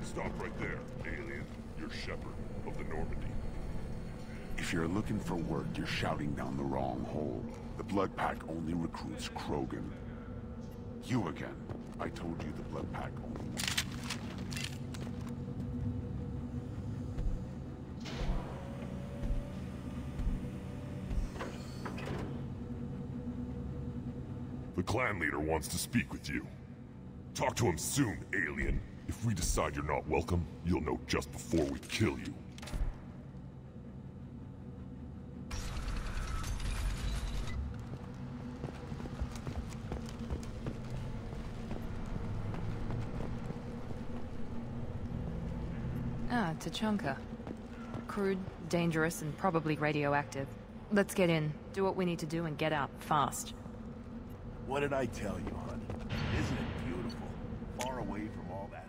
Stop right there, alien. You're Shepard of the Normandy. If you're looking for work, you're shouting down the wrong hole. The Blood Pack only recruits Krogan. You again. I told you the Blood Pack only... The clan leader wants to speak with you. Talk to him soon, alien. If we decide you're not welcome, you'll know just before we kill you. Ah, Tachanka. Crude, dangerous, and probably radioactive. Let's get in, do what we need to do, and get out, fast. What did I tell you, honey? Isn't it beautiful? Far away from all that.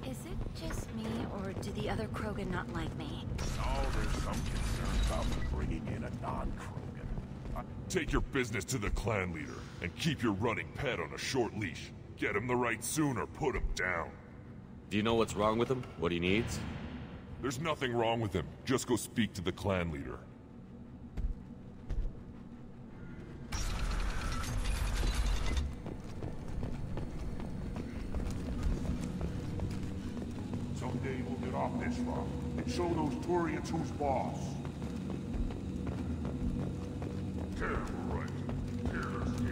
Is it just me, or do the other Krogan not like me? Oh, there's some concern about bringing in a non-Krogan. Take your business to the clan leader, and keep your running pet on a short leash. Get him the right soon or put him down. Do you know what's wrong with him? What he needs? There's nothing wrong with him. Just go speak to the clan leader. Someday we'll get off this rock and show those Turians who's boss.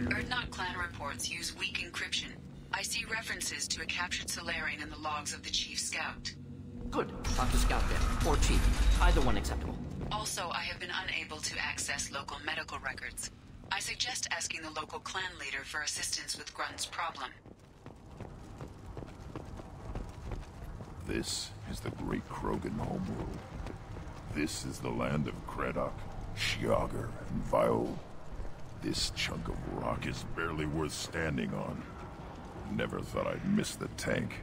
Erdnot clan reports use weak encryption. I see references to a captured Solarian in the logs of the Chief Scout. Good. Talk to Scout then, or Chief. Either one acceptable. Also, I have been unable to access local medical records. I suggest asking the local clan leader for assistance with Grunt's problem. This is the great Krogan homeworld. This is the land of Kredok, Shiagar, and Viol. This chunk of rock is barely worth standing on. Never thought I'd miss the tank.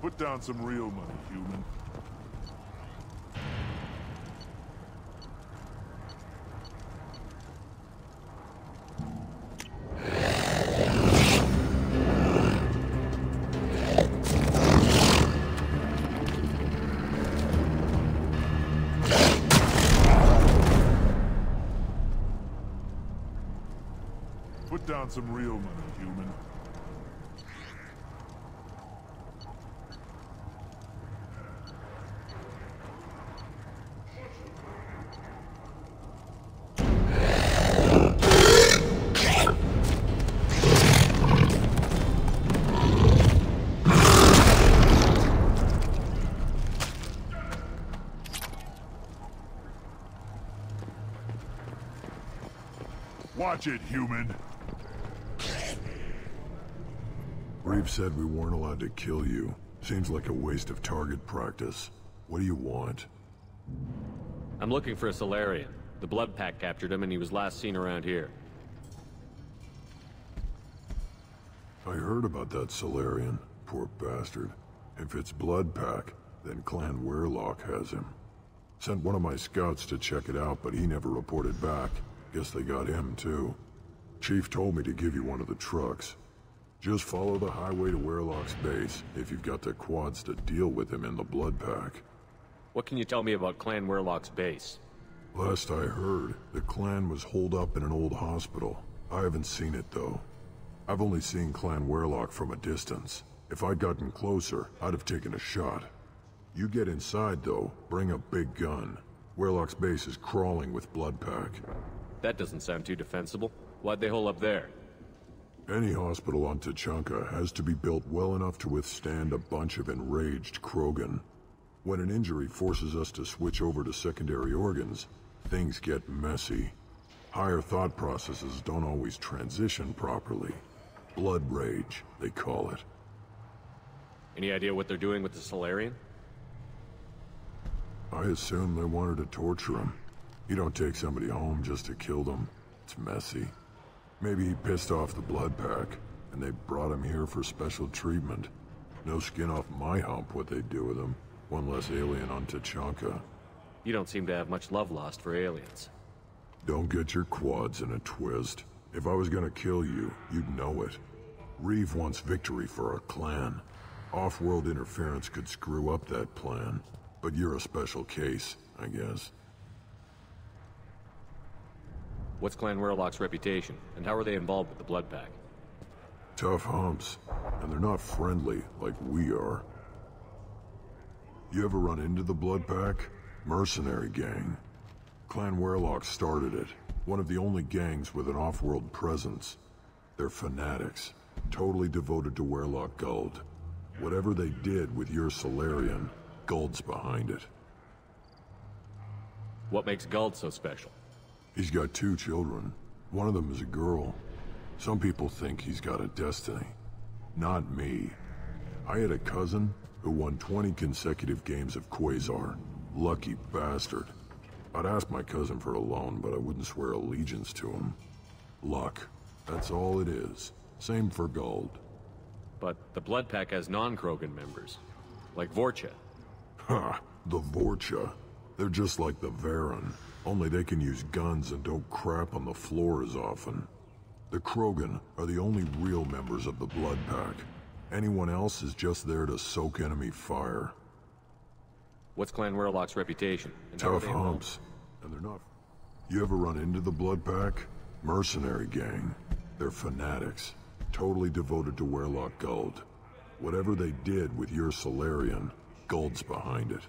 Put down some real money, human. Put down some real money, human. Watch it, human. Reeve said we weren't allowed to kill you. Seems like a waste of target practice. What do you want? I'm looking for a Solarian. The Blood Pack captured him and he was last seen around here. I heard about that Solarian. Poor bastard. If it's Blood Pack, then Clan Weirlock has him. Sent one of my scouts to check it out, but he never reported back. Guess they got him, too. Chief told me to give you one of the trucks. Just follow the highway to Weirlock's base, if you've got the quads to deal with him in the Blood Pack. What can you tell me about Clan Weirlock's base? Last I heard, the clan was holed up in an old hospital. I haven't seen it, though. I've only seen Clan Weirlock from a distance. If I'd gotten closer, I'd have taken a shot. You get inside, though, bring a big gun. Weirlock's base is crawling with Blood Pack. That doesn't sound too defensible. Why'd they hole up there? Any hospital on Tachanka has to be built well enough to withstand a bunch of enraged Krogan. When an injury forces us to switch over to secondary organs, things get messy. Higher thought processes don't always transition properly. Blood rage, they call it. Any idea what they're doing with the Solarian? I assume they wanted to torture him. You don't take somebody home just to kill them. It's messy. Maybe he pissed off the Blood Pack, and they brought him here for special treatment. No skin off my hump what they'd do with him. One less alien on Tachanka. You don't seem to have much love lost for aliens. Don't get your quads in a twist. If I was gonna kill you, you'd know it. Reeve wants victory for our clan. Off-world interference could screw up that plan. But you're a special case, I guess. What's Clan Weirlock's reputation, and how are they involved with the Blood Pack? Tough humps, and they're not friendly like we are. You ever run into the Blood Pack? Mercenary gang. Clan Weirlock started it. One of the only gangs with an off-world presence. They're fanatics, totally devoted to Weirlock Guld. Whatever they did with your Solarian, Guld's behind it. What makes Guld so special? He's got 2 children. One of them is a girl. Some people think he's got a destiny. Not me. I had a cousin who won 20 consecutive games of Quasar. Lucky bastard. I'd ask my cousin for a loan, but I wouldn't swear allegiance to him. Luck. That's all it is. Same for Guld. But the Blood Pack has non-Krogan members, like Vorcha. Ha! The Vorcha. They're just like the Varen, only they can use guns and don't crap on the floor as often. The Krogan are the only real members of the Blood Pack. Anyone else is just there to soak enemy fire. What's Clan Weirlock's reputation? And Tough humps. And they're not... You ever run into the Blood Pack? Mercenary gang. They're fanatics. Totally devoted to Weirlock Guld. Whatever they did with your Solarian, Guld's behind it.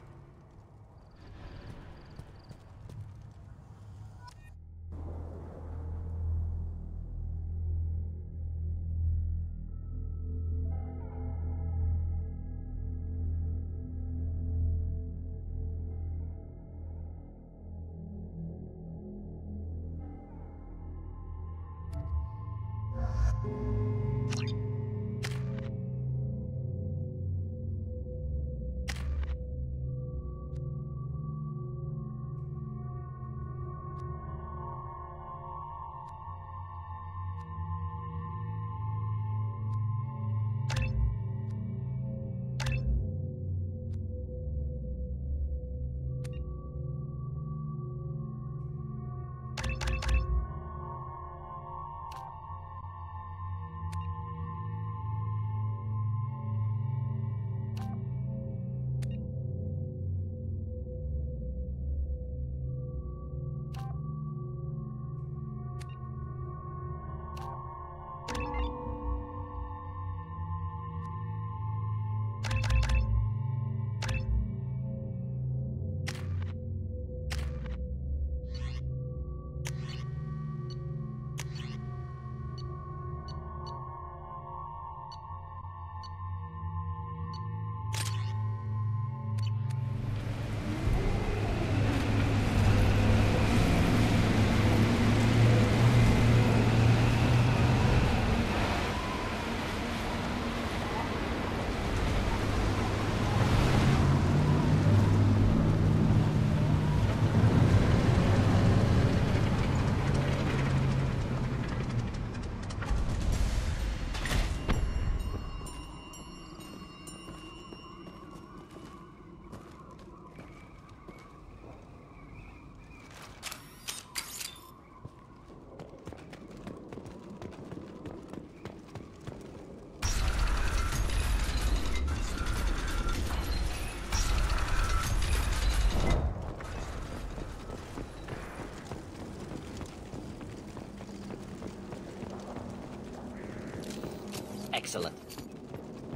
Excellent.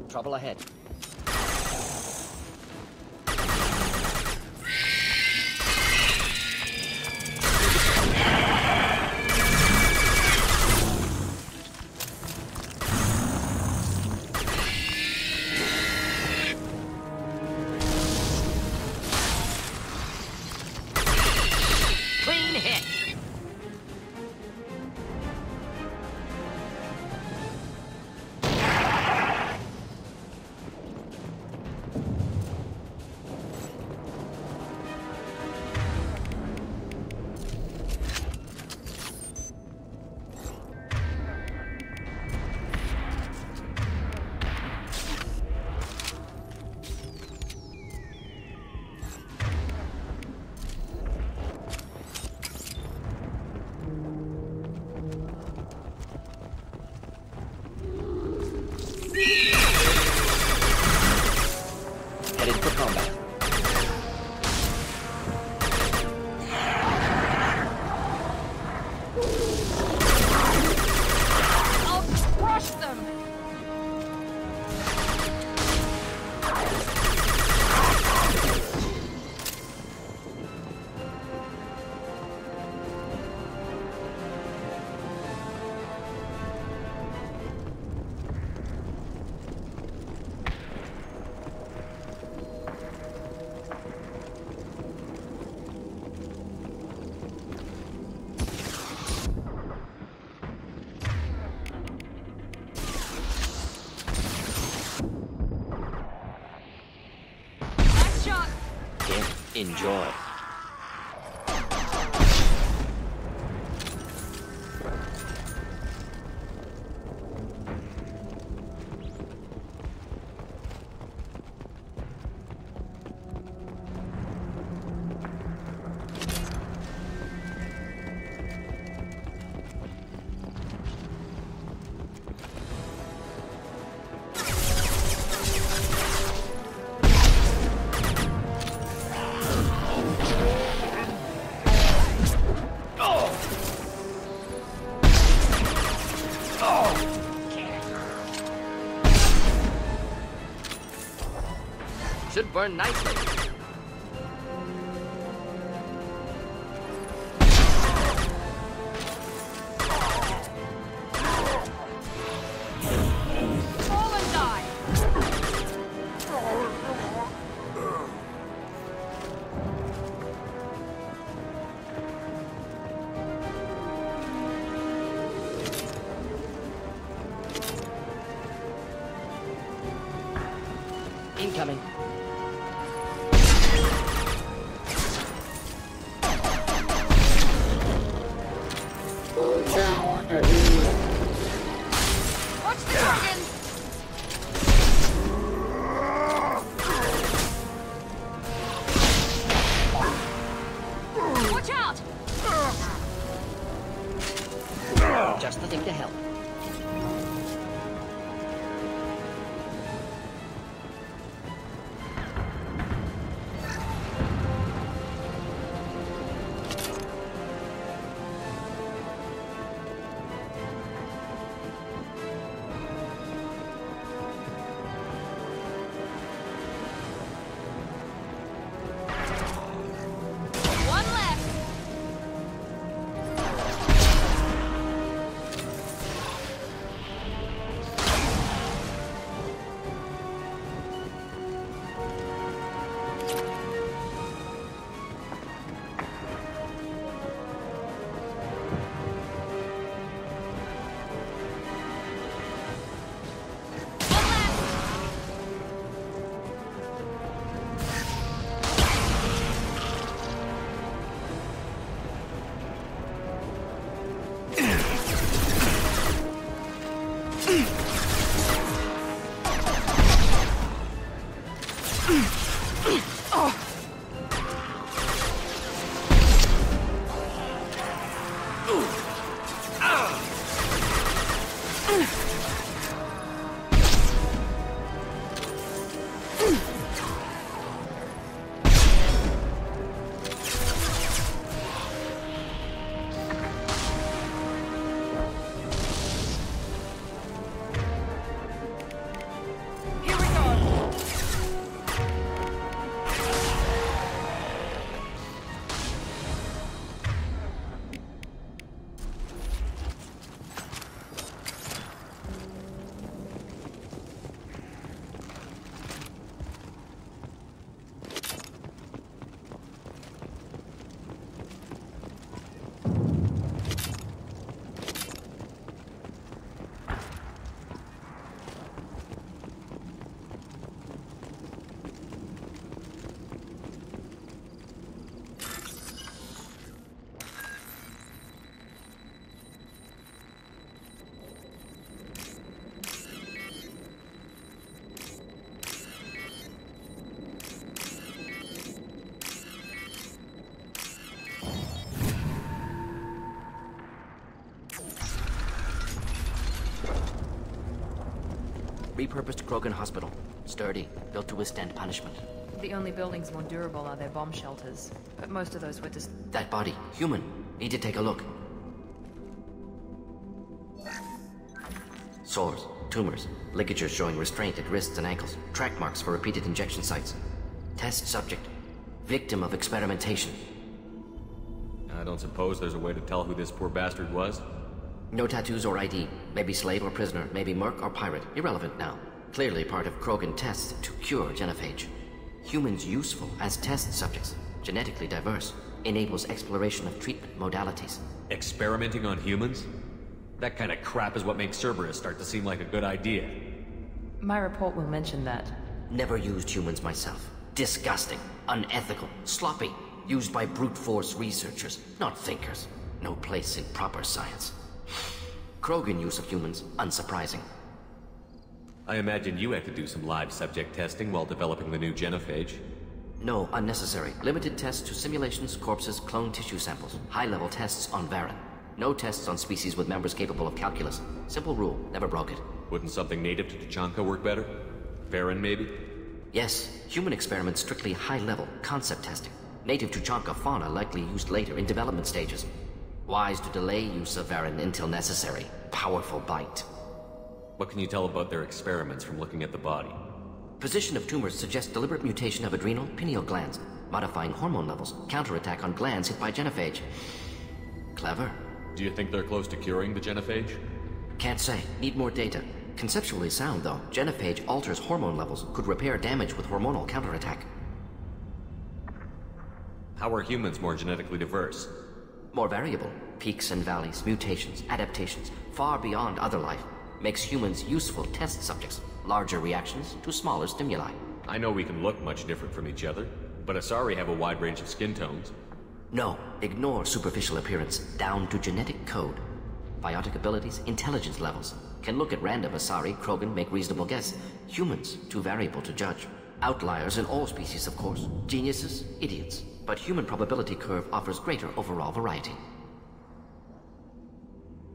Trouble ahead. Clean hit. Headed for combat. I'll crush them! Nice shot! Enjoy. Should burn nicely. Fall and die! Incoming. Watch the dragon! Watch out! Just the thing to help. One left! Repurposed Krogan hospital. Sturdy, built to withstand punishment. The only buildings more durable are their bomb shelters, but most of those were just... That body, human. Need to take a look. Sores, tumors, ligatures showing restraint at wrists and ankles, track marks for repeated injection sites. Test subject. Victim of experimentation. I don't suppose there's a way to tell who this poor bastard was? No tattoos or ID. Maybe slave or prisoner, maybe merc or pirate. Irrelevant now. Clearly part of Krogan tests to cure genophage. Humans useful as test subjects. Genetically diverse. Enables exploration of treatment modalities. Experimenting on humans? That kind of crap is what makes Cerberus start to seem like a good idea. My report will mention that. Never used humans myself. Disgusting. Unethical. Sloppy. Used by brute force researchers, not thinkers. No place in proper science. Krogan use of humans, unsurprising. I imagine you had to do some live subject testing while developing the new genophage. No, unnecessary. Limited tests to simulations, corpses, clone tissue samples. High-level tests on Varen. No tests on species with members capable of calculus. Simple rule, never broke it. Wouldn't something native to Tuchanka work better? Varen, maybe? Yes, human experiments strictly high-level, concept testing. Native Tuchanka fauna likely used later in development stages. Wise to delay use of Varen until necessary. Powerful bite. What can you tell about their experiments from looking at the body? Position of tumors suggests deliberate mutation of adrenal, pineal glands, modifying hormone levels, counterattack on glands hit by genophage. Clever. Do you think they're close to curing the genophage? Can't say. Need more data. Conceptually sound, though. Genophage alters hormone levels, could repair damage with hormonal counterattack. How are humans more genetically diverse? More variable. Peaks and valleys, mutations, adaptations, far beyond other life. Makes humans useful test subjects. Larger reactions to smaller stimuli. I know we can look much different from each other, but Asari have a wide range of skin tones. No, ignore superficial appearance, down to genetic code. Biotic abilities, intelligence levels. Can look at random Asari, Krogan, make reasonable guess. Humans, too variable to judge. Outliers in all species, of course. Geniuses, idiots. But human probability curve offers greater overall variety.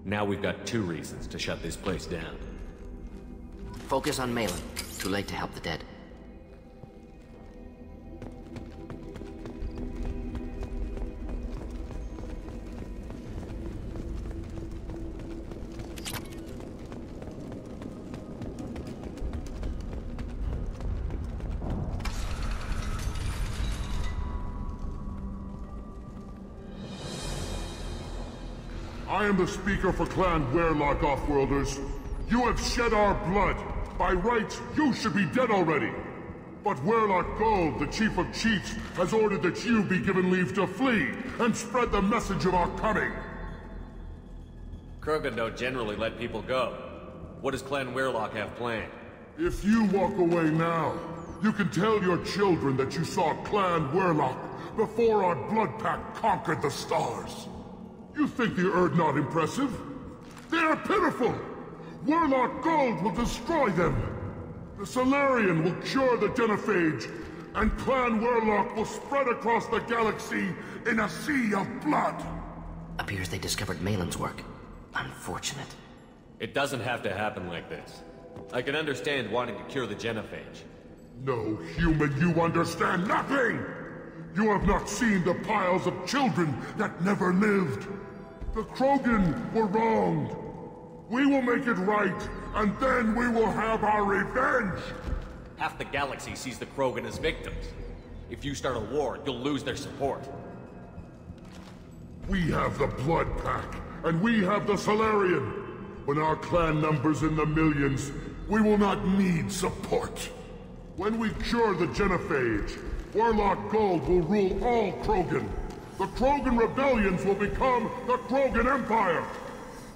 Now we've got 2 reasons to shut this place down. Focus on Malin. Too late to help the dead. I am the speaker for Clan Werlock, Offworlders. You have shed our blood. By rights, you should be dead already. But Werlock Gold, the Chief of Chiefs, has ordered that you be given leave to flee and spread the message of our coming. Krogan don't generally let people go. What does Clan Werlock have planned? If you walk away now, you can tell your children that you saw Clan Werlock before our blood pack conquered the stars. You think the Erd not impressive? They are pitiful! Werlock Gold will destroy them! The Solarian will cure the genophage, and Clan Werlock will spread across the galaxy in a sea of blood! Appears they discovered Malin's work. Unfortunate. It doesn't have to happen like this. I can understand wanting to cure the genophage. No, human, you understand nothing! You have not seen the piles of children that never lived. The Krogan were wronged. We will make it right, and then we will have our revenge! Half the galaxy sees the Krogan as victims. If you start a war, you'll lose their support. We have the Blood Pack, and we have the Solarian. When our clan numbers in the millions, we will not need support. When we cure the genophage, Werlock Gold will rule all Krogan. The Krogan rebellions will become the Krogan Empire.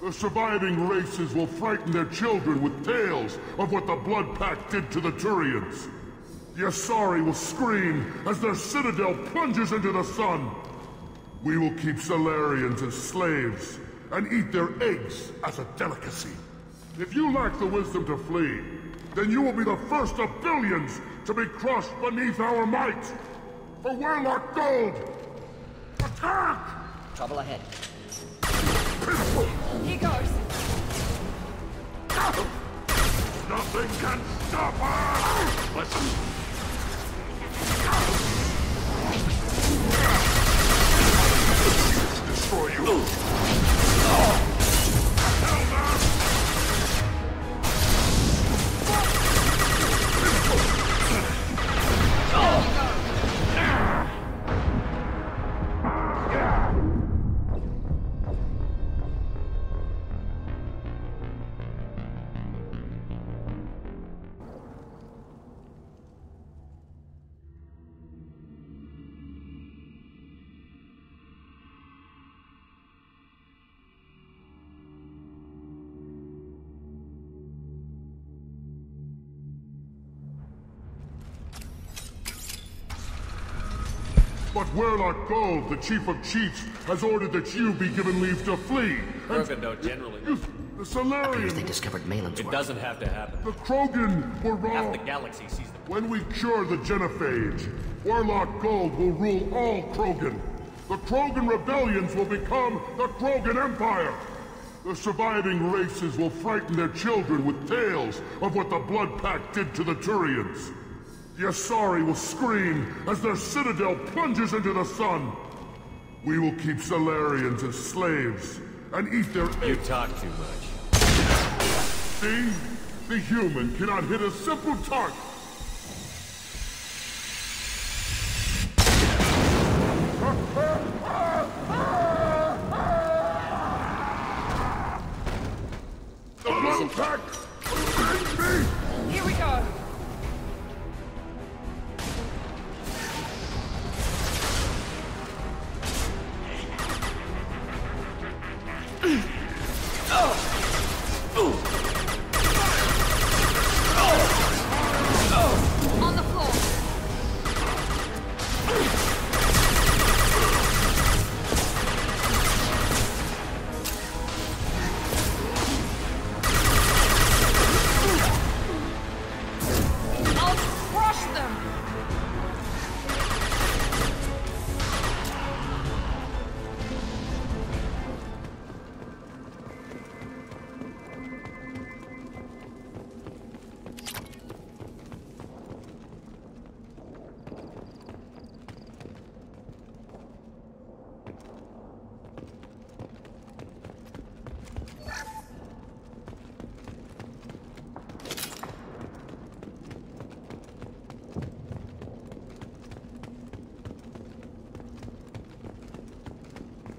The surviving races will frighten their children with tales of what the Blood Pack did to the Turians. The Asari will scream as their citadel plunges into the sun. We will keep Solarians as slaves and eat their eggs as a delicacy. If you lack the wisdom to flee, then you will be the first of billions to be crushed beneath our might. For Werlock Gold! Attack! Trouble ahead. Here goes. Not They can't stop us! Let's... Destroy you! Hell no! But Warlock Gold, the Chief of Chiefs, has ordered that you be given leave to flee. Krogan don't generally. The Solarians... Appears they discovered Malin's It work. doesn't have to happen. The Krogan were wrong. Half the galaxy sees the... When we cure the Genophage, Warlock Gold will rule all Krogan. The Krogan rebellions will become the Krogan Empire. The surviving races will frighten their children with tales of what the Blood Pact did to the Turians. The Asari will scream as their citadel plunges into the sun. We will keep Solarians as slaves and eat their... You talk too much. See? The human cannot hit a simple target. The Blood Pact! Avenge me! Here we go! On the floor! I'll crush them!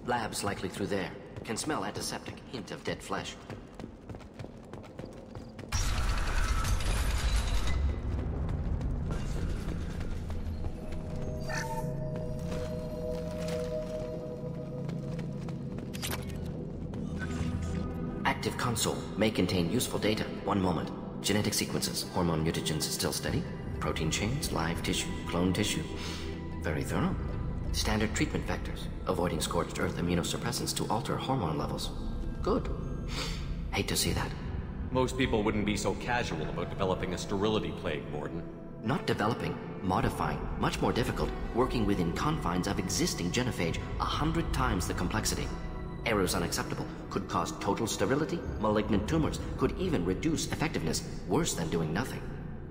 Labs likely through there. Can smell antiseptic. Hint of dead flesh. Active console may contain useful data. One moment. Genetic sequences. Hormone mutagens still steady. Protein chains, live tissue, clone tissue. Very thorough. Standard treatment vectors, avoiding scorched earth immunosuppressants to alter hormone levels. Good. Hate to see that. Most people wouldn't be so casual about developing a sterility plague, Morden. Not developing, modifying, much more difficult, working within confines of existing genophage, 100 times the complexity. Errors unacceptable, could cause total sterility, malignant tumors, could even reduce effectiveness, worse than doing nothing.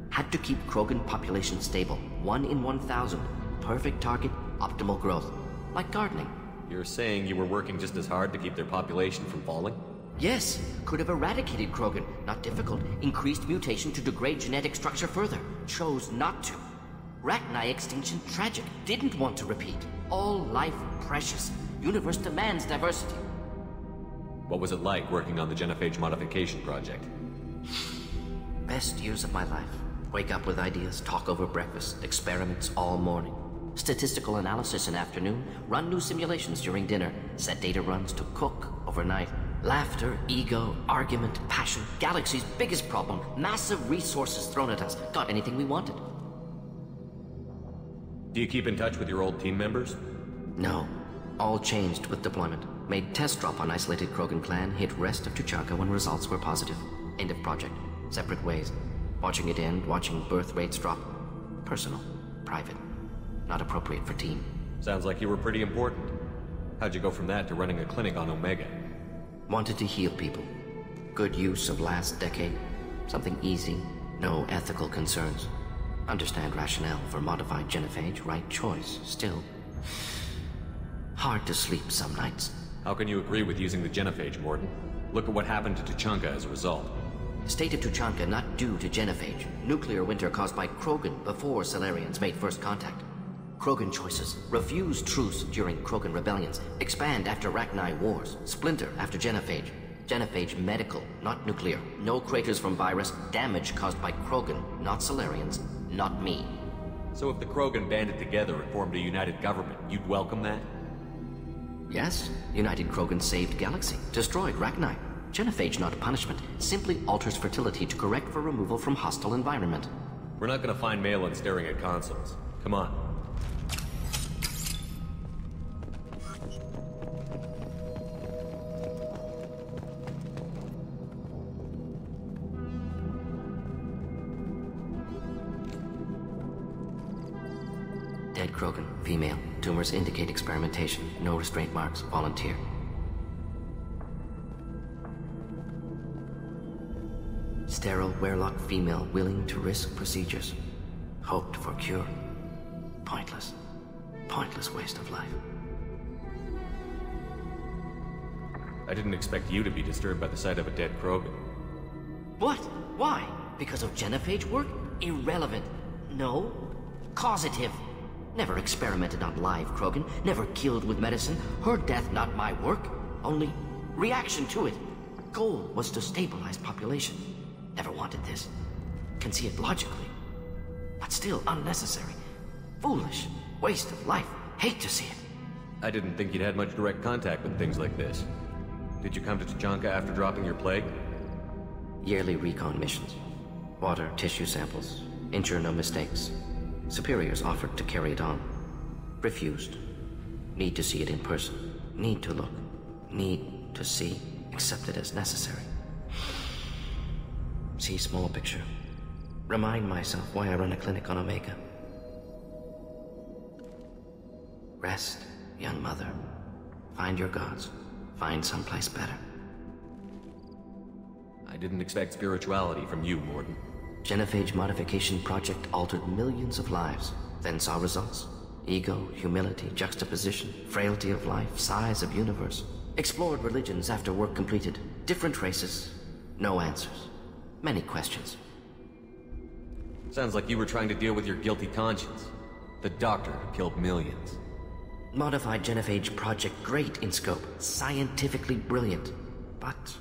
Had to keep Krogan population stable, 1 in 1,000. Perfect target, optimal growth. Like gardening. You're saying you were working just as hard to keep their population from falling? Yes, could have eradicated Krogan. Not difficult. Increased mutation to degrade genetic structure further. Chose not to. Rachni extinction tragic. Didn't want to repeat. All life precious. Universe demands diversity. What was it like working on the Genophage modification project? Best years of my life. Wake up with ideas, talk over breakfast, experiments all morning. Statistical analysis in afternoon, run new simulations during dinner, set data runs to cook overnight. Laughter, ego, argument, passion, galaxy's biggest problem, massive resources thrown at us. Got anything we wanted. Do you keep in touch with your old team members? No. All changed with deployment. Made test drop on isolated Krogan clan, hit rest of Tuchanka when results were positive. End of project. Separate ways. Watching it end, watching birth rates drop. Personal. Private. Not appropriate for team. Sounds like you were pretty important. How'd you go from that to running a clinic on Omega? Wanted to heal people. Good use of last decade. Something easy, no ethical concerns. Understand rationale for modified genophage, right choice. Still, hard to sleep some nights. How can you agree with using the genophage, Morton? Look at what happened to Tuchanka as a result. State of Tuchanka not due to genophage. Nuclear winter caused by Krogan before Salarians made first contact. Krogan choices. Refuse truce during Krogan rebellions. Expand after Rachni wars. Splinter after genophage. Genophage medical, not nuclear. No craters from virus. Damage caused by Krogan, not Salarians, not me. So if the Krogan banded together and formed a united government, you'd welcome that? Yes. United Krogan saved Galaxy. Destroyed Rachni. Genophage not punishment. Simply alters fertility to correct for removal from hostile environment. We're not gonna find Malin staring at consoles. Come on. Dead Krogan, female. Tumors indicate experimentation. No restraint marks. Volunteer. Sterile Werelock female willing to risk procedures. Hoped for cure. Pointless. Pointless waste of life. I didn't expect you to be disturbed by the sight of a dead Krogan. What? Why? Because of genophage work? Irrelevant. No. Causative. Never experimented on live Krogan. Never killed with medicine. Her death not my work. Only reaction to it. Goal was to stabilize population. Never wanted this. Can see it logically. But still unnecessary. Foolish. Waste of life. Hate to see it. I didn't think you'd had much direct contact with things like this. Did you come to Tuchanka after dropping your plague? Yearly recon missions. Water, tissue samples. Ensure no mistakes. Superiors offered to carry it on. Refused. Need to see it in person. Need to look. Need to see. Accepted as necessary. See small picture. Remind myself why I run a clinic on Omega. Rest, young mother. Find your gods. Find someplace better. I didn't expect spirituality from you, Morton. Genophage modification project altered millions of lives, then saw results. Ego, humility, juxtaposition, frailty of life, size of universe. Explored religions after work completed. Different races. No answers. Many questions. Sounds like you were trying to deal with your guilty conscience. The doctor who killed millions. Modified genophage project great in scope. Scientifically brilliant. But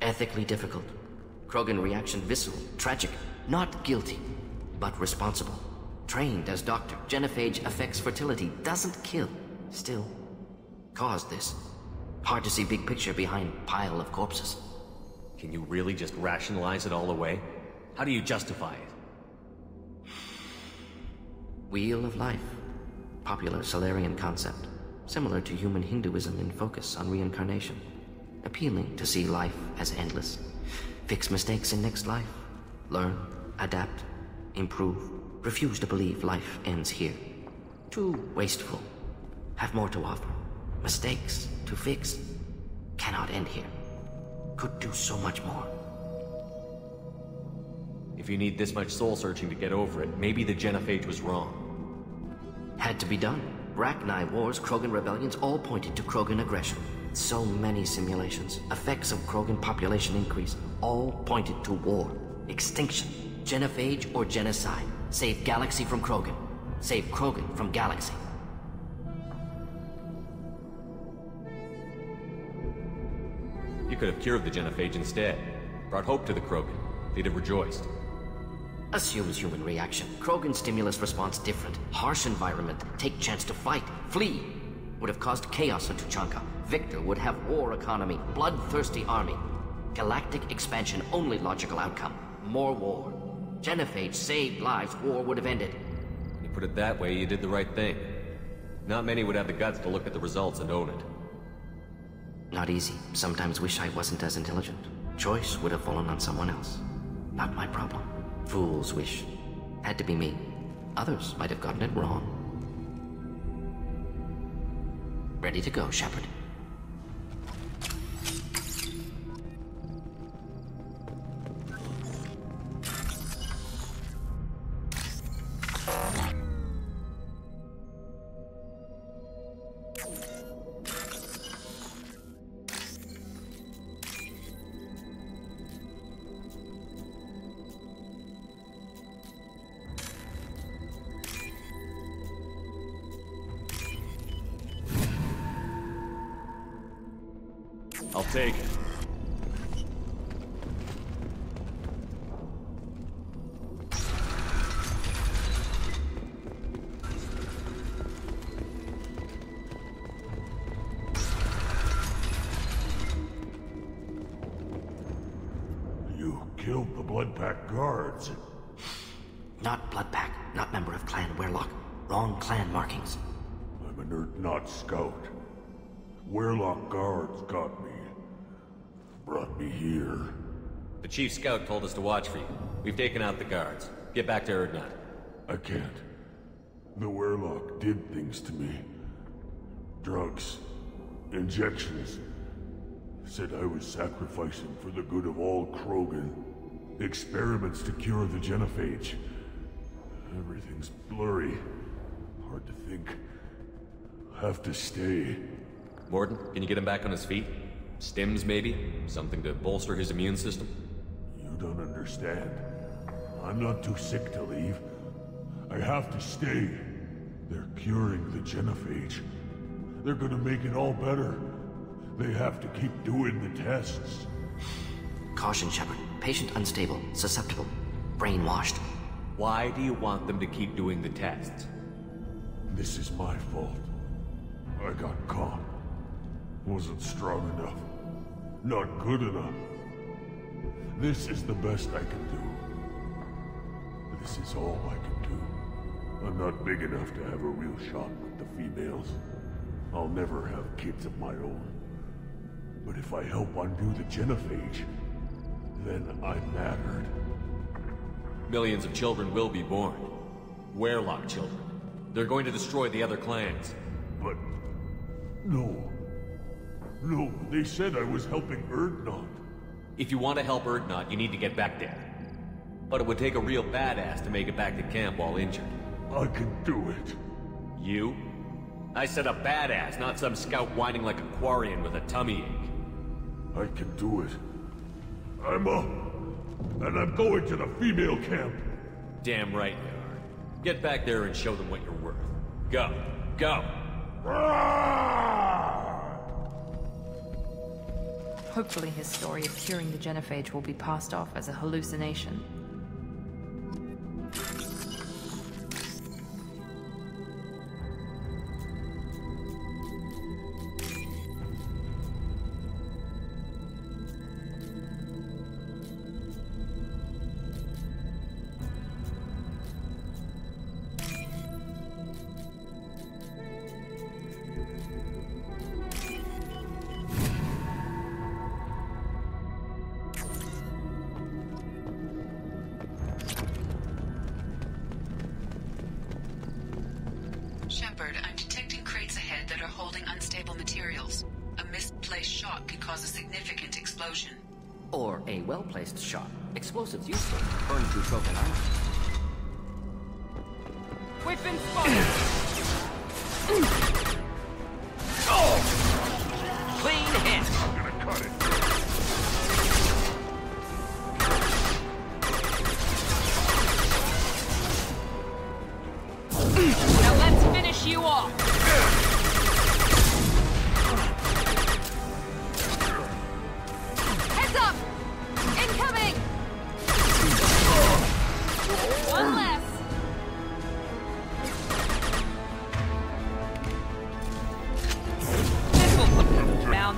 ethically difficult. Krogan reaction visceral, tragic. Not guilty, but responsible. Trained as doctor. Genophage affects fertility, doesn't kill. Still, caused this. Hard to see big picture behind pile of corpses. Can you really just rationalize it all away? How do you justify it? Wheel of life. Popular Salarian concept. Similar to human Hinduism in focus on reincarnation. Appealing to see life as endless. Fix mistakes in next life. Learn, adapt, improve. Refuse to believe life ends here. Too wasteful. Have more to offer. Mistakes to fix. Cannot end here. Could do so much more. If you need this much soul-searching to get over it, maybe the genophage was wrong. Had to be done. Rachni wars, Krogan rebellions, all pointed to Krogan aggression. So many simulations. Effects of Krogan population increase. All pointed to war. Extinction. Genophage or genocide. Save Galaxy from Krogan. Save Krogan from Galaxy. You could have cured the genophage instead. Brought hope to the Krogan. They'd have rejoiced. Assumes human reaction. Krogan stimulus response different. Harsh environment. Take chance to fight. Flee. Would have caused chaos in Tuchanka. Victor would have war economy. Bloodthirsty army. Galactic expansion only logical outcome. More war. Genophage saved lives. War would have ended. When you put it that way, you did the right thing. Not many would have the guts to look at the results and own it. Not easy. Sometimes wish I wasn't as intelligent. Choice would have fallen on someone else. Not my problem. Fool's wish. Had to be me. Others might have gotten it wrong. Ready to go, Shepard. I'll take it. You killed the Blood Pack guards. Not Blood Pack, not member of Clan Werlock. Wrong clan markings. I'm an Earth Scout. Werlock guards got me. Brought me here. The Chief Scout told us to watch for you. We've taken out the guards. Get back to Erdnot. I can't. The Werlock did things to me. Drugs. Injections. Said I was sacrificing for the good of all Krogan. Experiments to cure the genophage. Everything's blurry. Hard to think. Have to stay. Morden, can you get him back on his feet? Stims, maybe? Something to bolster his immune system? You don't understand. I'm not too sick to leave. I have to stay. They're curing the genophage. They're gonna make it all better. They have to keep doing the tests. Caution, Shepard. Patient unstable, susceptible, brainwashed. Why do you want them to keep doing the tests? This is my fault. I got caught. Wasn't strong enough. Not good enough. This is the best I can do. This is all I can do. I'm not big enough to have a real shot with the females. I'll never have kids of my own. But if I help undo the genophage, then I'm mattered. Millions of children will be born. Werlock children. They're going to destroy the other clans. But... no. No, they said I was helping Erdnot. If you want to help Erdnot, you need to get back there. But it would take a real badass to make it back to camp while injured. I can do it. You? I said a badass, not some scout whining like a Quarian with a tummy ache. I can do it. I'm up. And I'm going to the female camp. Damn right you are. Get back there and show them what you're worth. Go. Go! Hopefully his story of curing the genophage will be passed off as a hallucination. Shepard, I'm detecting crates ahead that are holding unstable materials. A misplaced shot could cause a significant explosion. Or a well-placed shot. Explosives useful. Burn through Krogan armor. We've been spotted! Clean hit! I'm gonna cut it. Now let's finish you off! Heads up! Incoming! One less! This will put them down.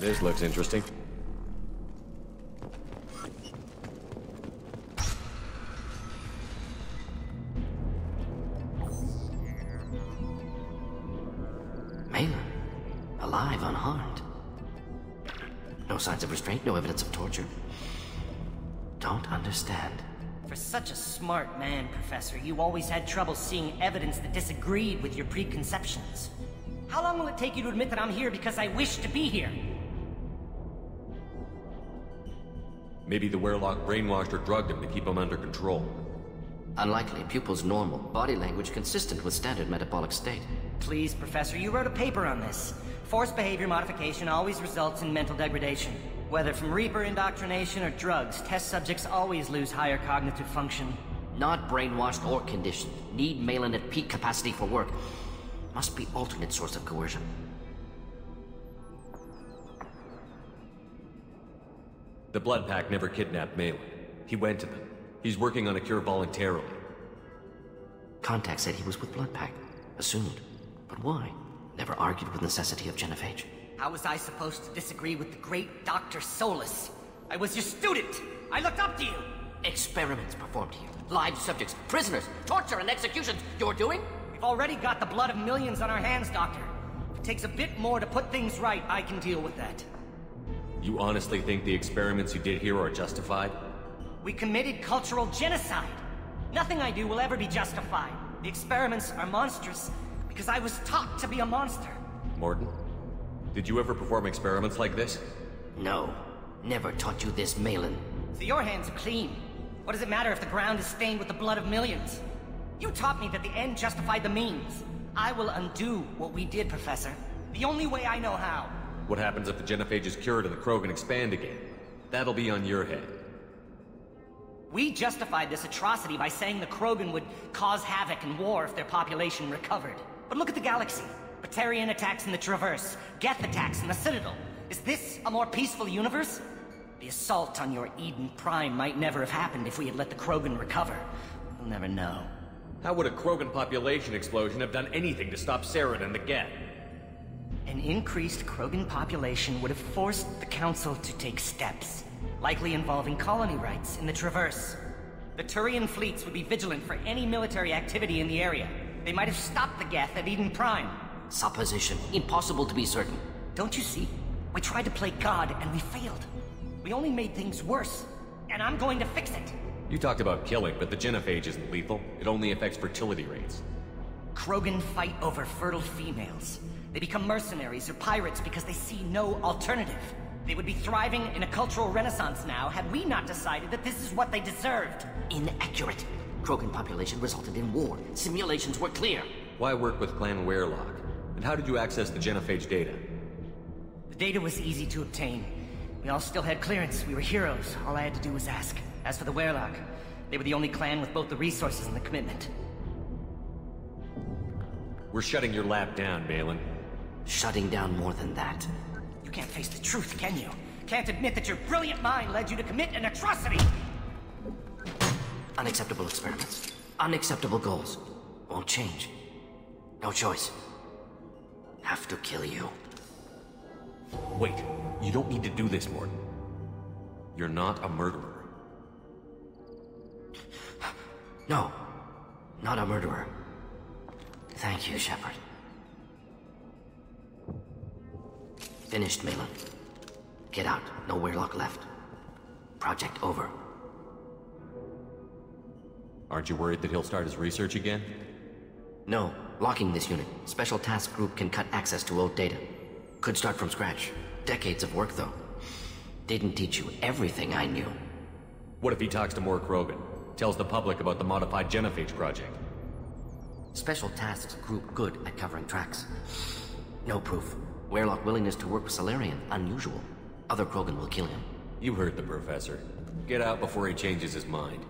This looks interesting. Malin, alive, unharmed. No signs of restraint, no evidence of torture. Don't understand. For such a smart man, Professor, you always had trouble seeing evidence that disagreed with your preconceptions. How long will it take you to admit that I'm here because I wish to be here? Maybe the Werlock brainwashed or drugged him to keep him under control. Unlikely. Pupil's normal. Body language consistent with standard metabolic state. Please, Professor, you wrote a paper on this. Forced behavior modification always results in mental degradation. Whether from Reaper indoctrination or drugs, test subjects always lose higher cognitive function. Not brainwashed or conditioned. Need Malin at peak capacity for work. Must be alternate source of coercion. The Blood Pack never kidnapped Malin. He went to them. He's working on a cure voluntarily. Contact said he was with Blood Pack. Assumed. But why? Never argued with necessity of genophage. How was I supposed to disagree with the great Dr. Solus? I was your student! I looked up to you! Experiments performed here. Live subjects, prisoners, torture and executions. You're doing? We've already got the blood of millions on our hands, Doctor. If it takes a bit more to put things right, I can deal with that. You honestly think the experiments you did here are justified? We committed cultural genocide. Nothing I do will ever be justified. The experiments are monstrous because I was taught to be a monster. Morton, did you ever perform experiments like this? No. Never taught you this, Malin. So your hands are clean. What does it matter if the ground is stained with the blood of millions? You taught me that the end justified the means. I will undo what we did, Professor. The only way I know how. What happens if the genophage is cured and the Krogan expand again? That'll be on your head. We justified this atrocity by saying the Krogan would cause havoc and war if their population recovered. But look at the galaxy. Batarian attacks in the Traverse, Geth attacks in the Citadel. Is this a more peaceful universe? The assault on your Eden Prime might never have happened if we had let the Krogan recover. We'll never know. How would a Krogan population explosion have done anything to stop Saren and the Geth? An increased Krogan population would have forced the Council to take steps, likely involving colony rights in the Traverse. The Turian fleets would be vigilant for any military activity in the area. They might have stopped the Geth at Eden Prime. Supposition. Impossible to be certain. Don't you see? We tried to play God and we failed. We only made things worse, and I'm going to fix it. You talked about killing, but the genophage isn't lethal. It only affects fertility rates. Krogan fight over fertile females. They become mercenaries or pirates because they see no alternative. They would be thriving in a cultural renaissance now had we not decided that this is what they deserved. Inaccurate. Krogan population resulted in war. Simulations were clear. Why work with Clan Weirlock? And how did you access the genophage data? The data was easy to obtain. We all still had clearance. We were heroes. All I had to do was ask. As for the Weirlock, they were the only clan with both the resources and the commitment. We're shutting your lab down, Balin. Shutting down more than that. You can't face the truth, can you? Can't admit that your brilliant mind led you to commit an atrocity! Unacceptable experiments. Unacceptable goals. Won't change. No choice. Have to kill you. Wait, you don't need to do this, Morton. You're not a murderer. No, not a murderer. Thank you, Shepard. Finished, Malin. Get out. No Weirlock left. Project over. Aren't you worried that he'll start his research again? No. Locking this unit. Special task group can cut access to old data. Could start from scratch. Decades of work, though. Didn't teach you everything I knew. What if he talks to more Krogan? Tells the public about the modified genophage project? Special tasks group good at covering tracks. No proof. Weirlock willingness to work with Salarian, unusual. Other Krogan will kill him. You heard the Professor. Get out before he changes his mind.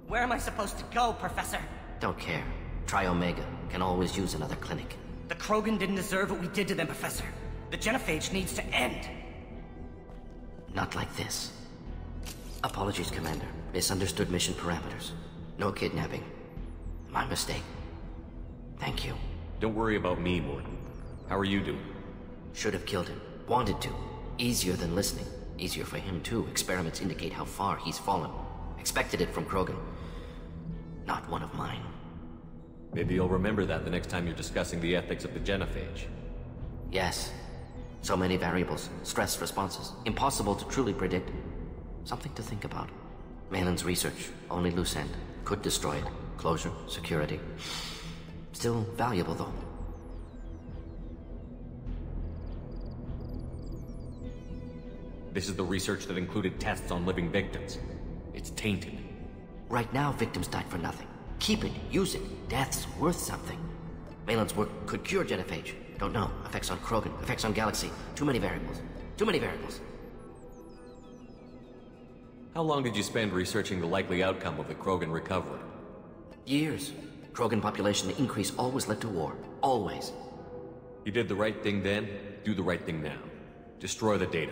Where am I supposed to go, Professor? Don't care. Try Omega. Can always use another clinic. The Krogan didn't deserve what we did to them, Professor. The genophage needs to end. Not like this. Apologies, Commander. Misunderstood mission parameters. No kidnapping. My mistake. Thank you. Don't worry about me, Morton. How are you doing? Should have killed him. Wanted to. Easier than listening. Easier for him, too. Experiments indicate how far he's fallen. Expected it from Krogan. Not one of mine. Maybe you'll remember that the next time you're discussing the ethics of the genophage. Yes. So many variables. Stress responses. Impossible to truly predict. Something to think about. Malin's research. Only loose end. Could destroy it. Closure. Security. Still valuable, though. This is the research that included tests on living victims. It's tainted. Right now, victims died for nothing. Keep it. Use it. Death's worth something. Malin's work could cure genophage. Don't know. Effects on Krogan. Effects on Galaxy. Too many variables. Too many variables. How long did you spend researching the likely outcome of the Krogan recovery? Years. Krogan population increase always led to war. Always. You did the right thing then, do the right thing now. Destroy the data.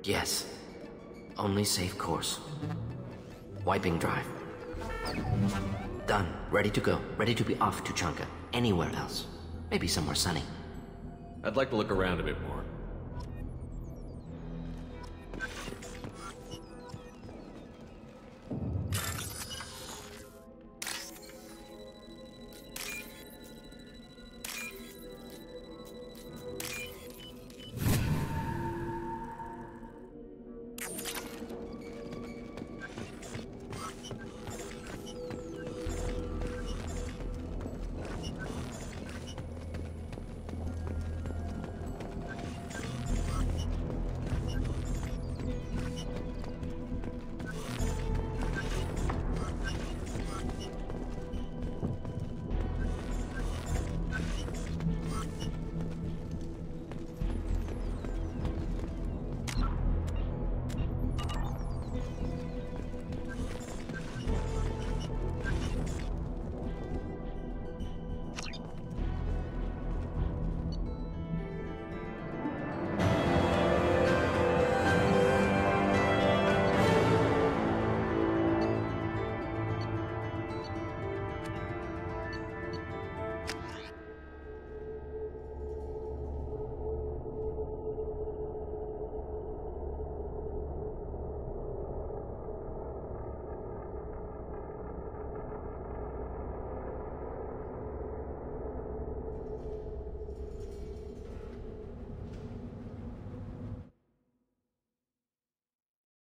Yes. Only safe course. Wiping drive. Done. Ready to go. Ready to be off to Chanka. Anywhere else. Maybe somewhere sunny. I'd like to look around a bit more.